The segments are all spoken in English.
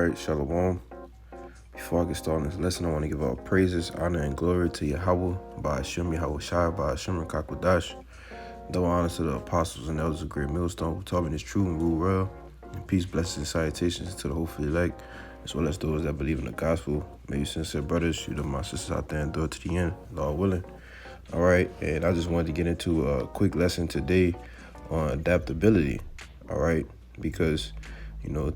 right, Shalom. Before I get started on this lesson, I want to give all praises, honor, and glory to Yahweh, by Hashem Yahweh Shai, by Hashem Kakwadash. Double honor to the apostles and elders of Great Millstone who taught me this true and rule well. And peace, blessings, and salutations to the hopefully elect, as well as those that believe in the gospel. May you sincere brothers, you my sisters out there, endure to the end, Lord willing. All right, and I just wanted to get into a quick lesson today on adaptability. All right, because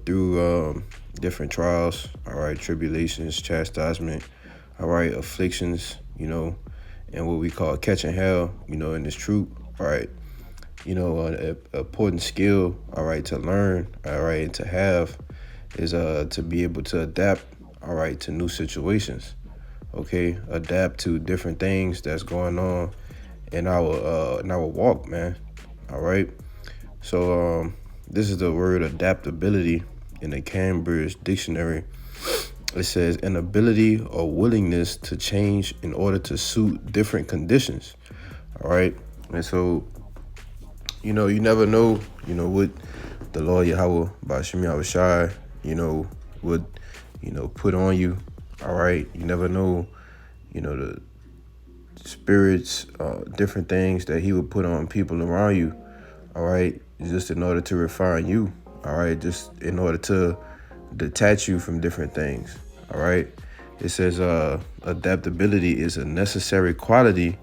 through different trials, all right, tribulations, chastisement, all right, afflictions, and what we call catching hell, in this truth, all right, an important skill, all right, to learn, all right, and to have is to be able to adapt, all right, to new situations. Okay, adapt to different things that's going on in our walk, man. All right. So this is the word adaptability in the Cambridge Dictionary. It says an ability or willingness to change in order to suit different conditions. All right. And so, you never know, what the Lord Yahweh by Hashem Yahweh Shai, would, put on you. All right. You never know, the spirits, different things that he would put on people around you. All right. Just in order to refine you. All right. Just in order to detach you from different things. All right. It says adaptability is a necessary quality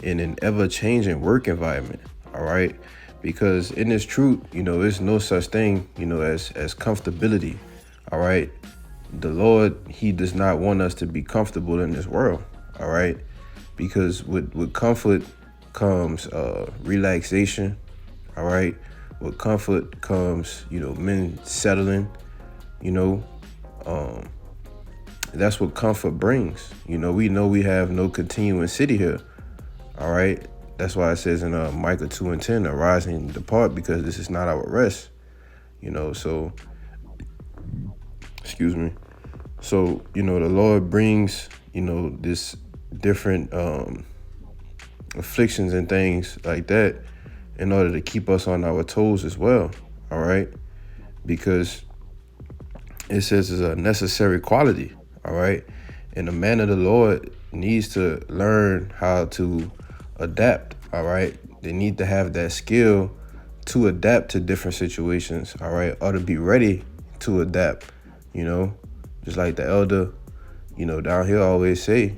in an ever-changing work environment. All right. Because in this truth, there's no such thing, as comfortability. All right. The Lord, he does not want us to be comfortable in this world. All right. Because with comfort comes relaxation. All right. With comfort comes, men settling, that's what comfort brings. We know we have no continuing city here. All right. That's why it says in Micah 2:10, arise and depart, because this is not our rest. So, excuse me. So, the Lord brings, this different afflictions and things like that in order to keep us on our toes as well. All right. Because it says it's a necessary quality. All right. And the man of the Lord needs to learn how to adapt. All right. They need to have that skill to adapt to different situations. All right. Or to be ready to adapt, just like the elder, down here always say,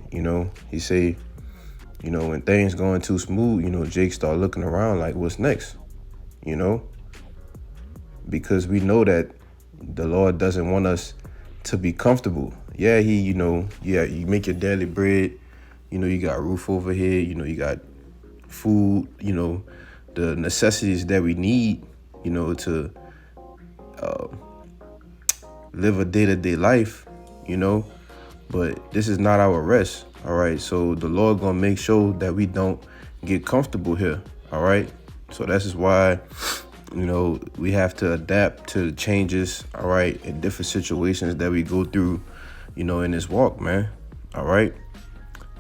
he say, when things going too smooth, Jake start looking around like, what's next? Because we know that the Lord doesn't want us to be comfortable. Yeah, you make your daily bread, you got a roof over here, you got food, the necessities that we need, to live a day-to-day life, but this is not our rest. All right. So the Lord gonna make sure that we don't get comfortable here. All right. So this is why, we have to adapt to the changes. All right. In different situations that we go through, in this walk, man. All right.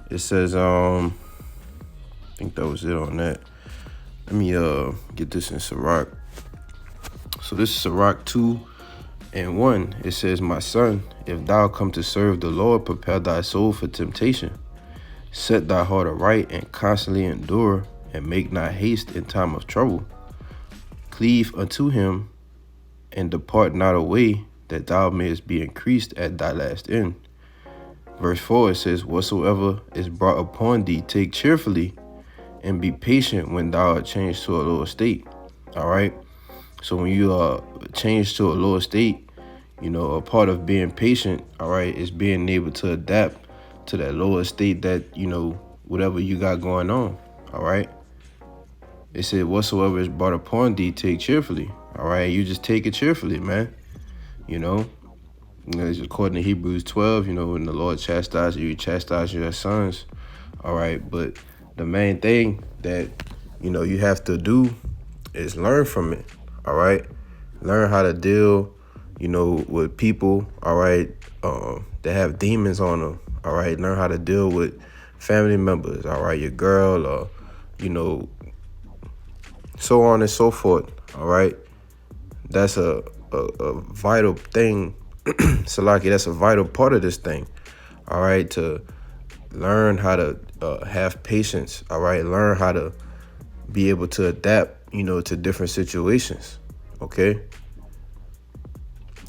It says, I think that was it on that. Let me get this in Sirach. So this is Sirach 2:1. It says, my son, if thou come to serve the Lord, prepare thy soul for temptation. Set thy heart aright and constantly endure, and make not haste in time of trouble. Cleave unto him and depart not away, that thou mayest be increased at thy last end. Verse 4, it says, whatsoever is brought upon thee, take cheerfully, and be patient when thou art changed to a lower state. All right. So when you are changed to a lower state, a part of being patient, all right, is being able to adapt to that lower state that, whatever you got going on. All right. It said, whatsoever is brought upon thee, take cheerfully. All right. You just take it cheerfully, man. It's according to Hebrews 12, when the Lord chastises you, chastise your sons. All right. But the main thing that, you have to do is learn from it. All right. Learn how to deal, with people. All right. That have demons on them. All right. Learn how to deal with family members. All right. Your girl, or, so on and so forth. All right. That's a vital thing Salaki, that's a vital part of this thing. All right, to learn how to have patience. All right, learn how to be able to adapt, to different situations. Okay,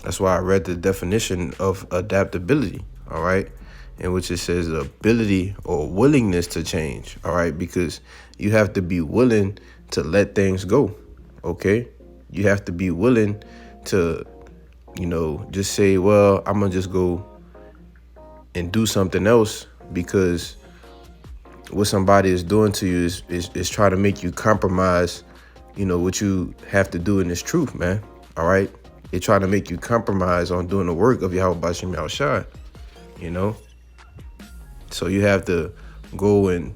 that's why I read the definition of adaptability. All right, in which it says the ability or willingness to change. All right, because you have to be willing to let things go. Okay, you have to be willing to, just say, well, I'm gonna just go and do something else because what somebody is doing to you is try to make you compromise, what you have to do in this truth, man. All right. They try to make you compromise on doing the work of Yahweh Bashim Yahushua, So you have to go and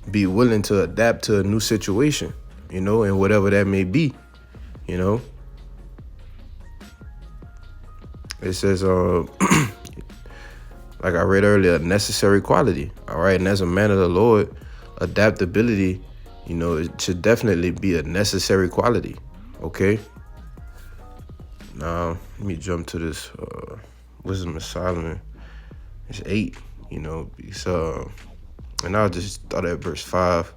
be willing to adapt to a new situation, and whatever that may be, It says, like I read earlier, necessary quality. All right. And as a man of the Lord, adaptability, it should definitely be a necessary quality. Okay. Now, let me jump to this Wisdom of Solomon. It's 8, because, and I'll just start at verse 5.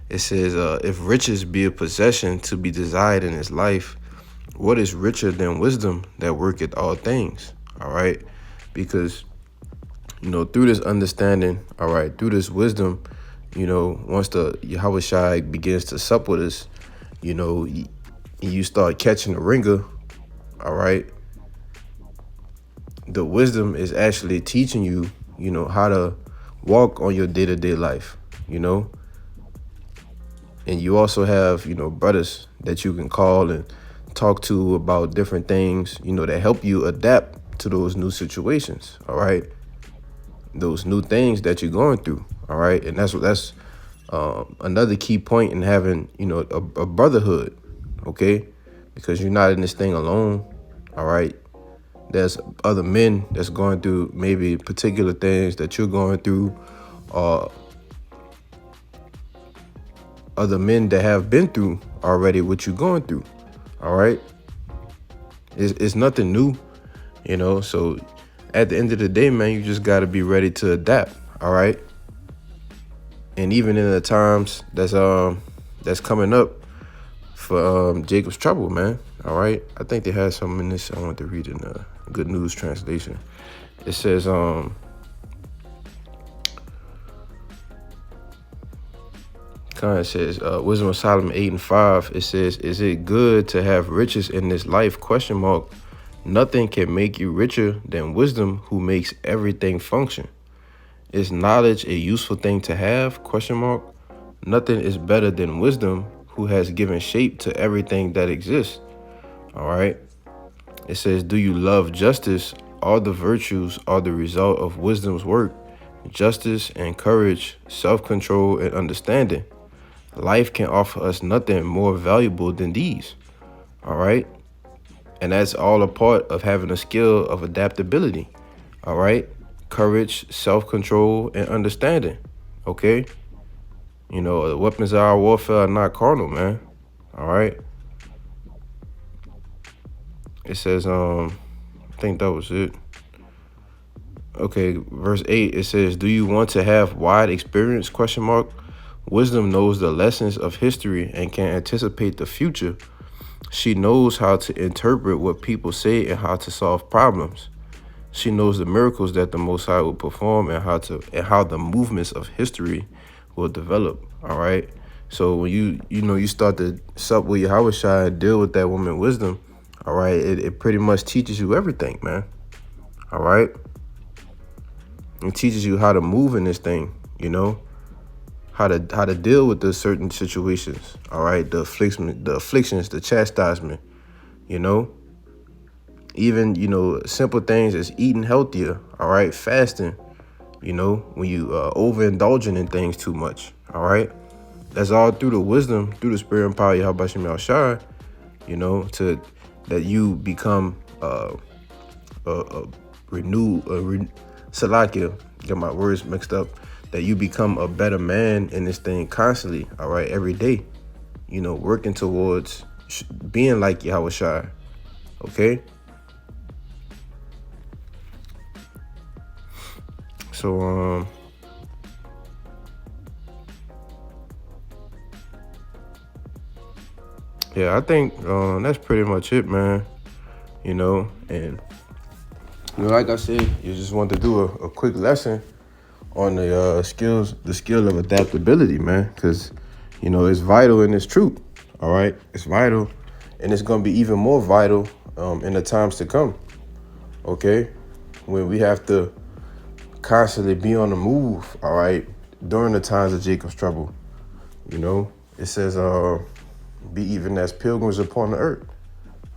It says, if riches be a possession to be desired in his life, what is richer than wisdom that worketh all things? All right. Because, through this understanding, all right, through this wisdom, once the Yahweh Shai begins to sup with us, you start catching the ringer, all right, the wisdom is actually teaching you, how to walk on your day-to-day life, and you also have, brothers that you can call and talk to about different things, that help you adapt to those new situations, all right, those new things that you're going through, all right, and that's another key point in having, a brotherhood, okay, because you're not in this thing alone, all right. There's other men that's going through maybe particular things that you're going through, or other men that have been through already what you're going through. All right. It's nothing new, so at the end of the day, man, you just got to be ready to adapt. All right. And even in the times that's coming up for Jacob's trouble, man. All right. I think they had something in this I want to read in the Good News translation. It says, it says, Wisdom of Solomon 8 and 5. It says, is it good to have riches in this life? ? Nothing can make you richer than wisdom, who makes everything function. Is knowledge a useful thing to have? ? Nothing is better than wisdom, who has given shape to everything that exists. All right. It says, do you love justice? All the virtues are the result of wisdom's work. Justice and courage, self-control and understanding. Life can offer us nothing more valuable than these. All right. And that's all a part of having a skill of adaptability. All right. Courage, self-control and understanding. Okay. The weapons of our warfare are not carnal, man. All right. It says, I think that was it. Okay, verse 8, it says, do you want to have wide experience? ? Wisdom knows the lessons of history and can anticipate the future. She knows how to interpret what people say and how to solve problems. She knows the miracles that the Most High will perform and how the movements of history will develop. All right. So when you start to sup with Yahweh Shai and deal with that woman wisdom, all right, it pretty much teaches you everything, man. All right. It teaches you how to move in this thing, how to deal with the certain situations. All right. The afflictions, the chastisement, even, simple things as eating healthier. All right. Fasting, when you overindulging in things too much. All right. That's all through the wisdom, through the spirit and power of Yahweh Bashim Yahushua, that you become Salakia, get my words mixed up, that you become a better man in this thing constantly, all right, every day, working towards being like Yahweh Shai, okay? So yeah, I think that's pretty much it, man. And like I said, you just want to do a quick lesson on the skill of adaptability, man, because it's vital and it's true. All right, it's vital, and it's gonna be even more vital in the times to come. Okay, when we have to constantly be on the move. All right, during the times of Jacob's trouble, it says, "Be even as pilgrims upon the earth."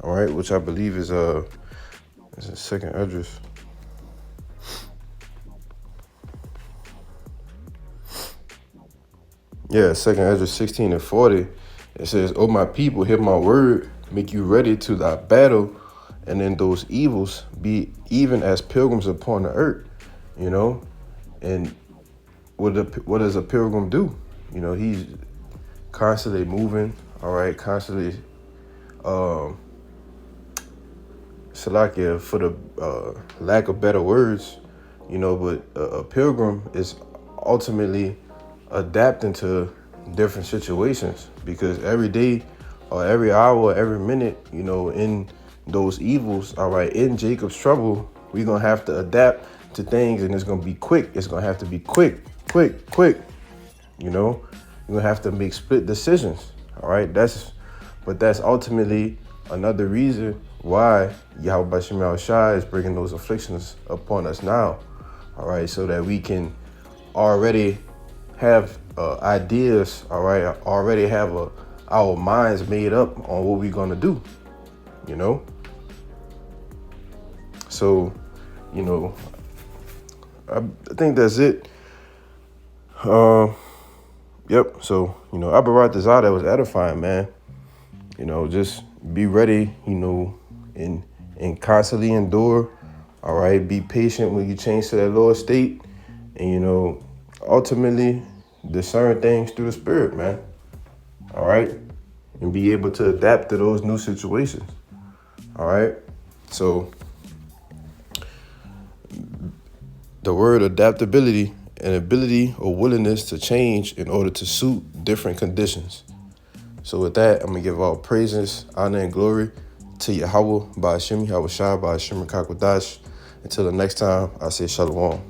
All right, which I believe is a second address. Yeah, second Ezra 16 and 40. It says, "O my people, hear my word, make you ready to thy battle, and in those evils be even as pilgrims upon the earth." And what does a pilgrim do? He's constantly moving, all right, constantly Salakia, for the lack of better words, but a pilgrim is ultimately adapting to different situations, because every day or every hour, every minute, in those evils, all right, in Jacob's trouble, we're going to have to adapt to things, and it's going to be quick. It's going to have to be quick. You're going to have to make split decisions, all right? That's ultimately another reason why Yahweh Bashim Al-Shai is bringing those afflictions upon us now, all right, so that we can already have ideas, all right, already have our minds made up on what we're going to do, So, I think that's it. Yep. So, I brought this out. That was edifying, man. Just be ready, and constantly endure. All right. Be patient when you change to that lower state. And, ultimately discern things through the spirit, man. All right. And be able to adapt to those new situations. All right. So the word adaptability, an ability or willingness to change in order to suit different conditions. So with that, I'm going to give all praises, honor, and glory to Yahweh, by Hashem, Yahweh Shai, by Hashem, Kakwadash. Until the next time, I say shalom.